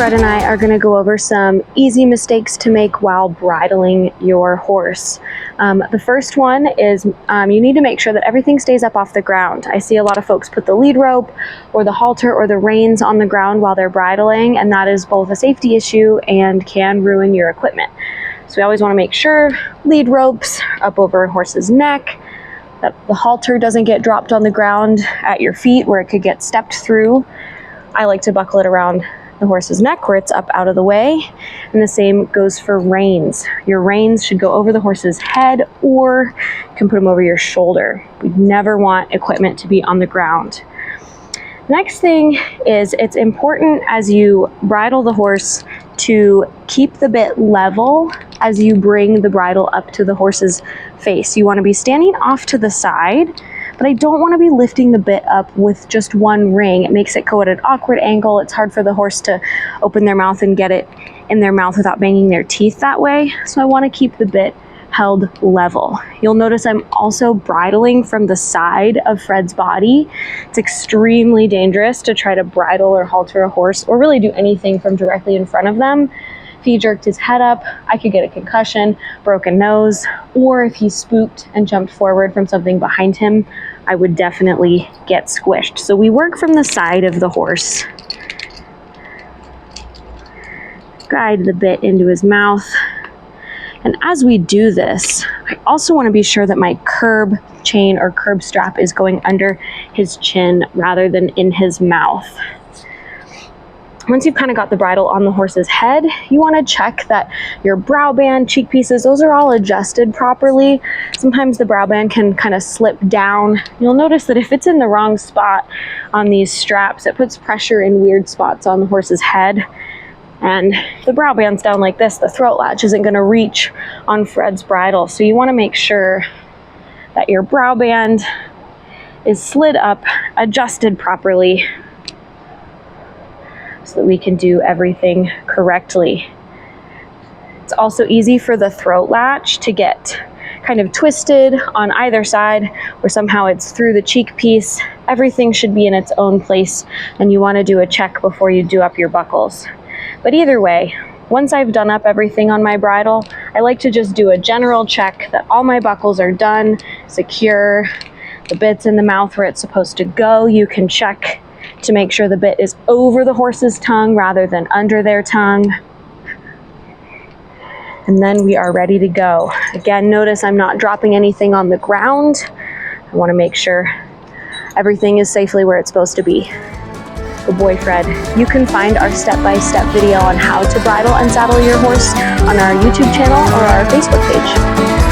Fred and I are going to go over some easy mistakes to make while bridling your horse. The first one is you need to make sure that everything stays up off the ground. I see a lot of folks put the lead rope or the halter or the reins on the ground while they're bridling, and that is both a safety issue and can ruin your equipment. So we always want to make sure lead ropes up over a horse's neck, that the halter doesn't get dropped on the ground at your feet where it could get stepped through. I like to buckle it around the horse's neck where it's up out of the way, and the same goes for reins. Your reins should go over the horse's head, or you can put them over your shoulder. We never want equipment to be on the ground. Next thing is, it's important as you bridle the horse to keep the bit level as you bring the bridle up to the horse's face. You want to be standing off to the side, but I don't want to be lifting the bit up with just one ring. It makes it go at an awkward angle. It's hard for the horse to open their mouth and get it in their mouth without banging their teeth that way. So I want to keep the bit held level. You'll notice I'm also bridling from the side of Fred's body. It's extremely dangerous to try to bridle or halter a horse, or really do anything from directly in front of them. If he jerked his head up, I could get a concussion, broken nose, or if he spooked and jumped forward from something behind him, I would definitely get squished. So we work from the side of the horse. Guide the bit into his mouth. And as we do this, I also want to be sure that my curb chain or curb strap is going under his chin rather than in his mouth. Once you've kind of got the bridle on the horse's head, you want to check that your brow band, cheek pieces, those are all adjusted properly. Sometimes the brow band can kind of slip down. You'll notice that if it's in the wrong spot on these straps, it puts pressure in weird spots on the horse's head. And if the brow band's down like this, the throat latch isn't going to reach on Fred's bridle. So you want to make sure that your brow band is slid up, adjusted properly, so that we can do everything correctly. It's also easy for the throat latch to get kind of twisted on either side, or somehow it's through the cheek piece. Everything should be in its own place, and you want to do a check before you do up your buckles. But either way, once I've done up everything on my bridle, I like to just do a general check that all my buckles are done, secure, the bit's in the mouth where it's supposed to go. You can check to make sure the bit is over the horse's tongue rather than under their tongue. And then we are ready to go. Again, notice I'm not dropping anything on the ground. I want to make sure everything is safely where it's supposed to be. Good boy, Fred. You can find our step-by-step video on how to bridle and saddle your horse on our YouTube channel or our Facebook page.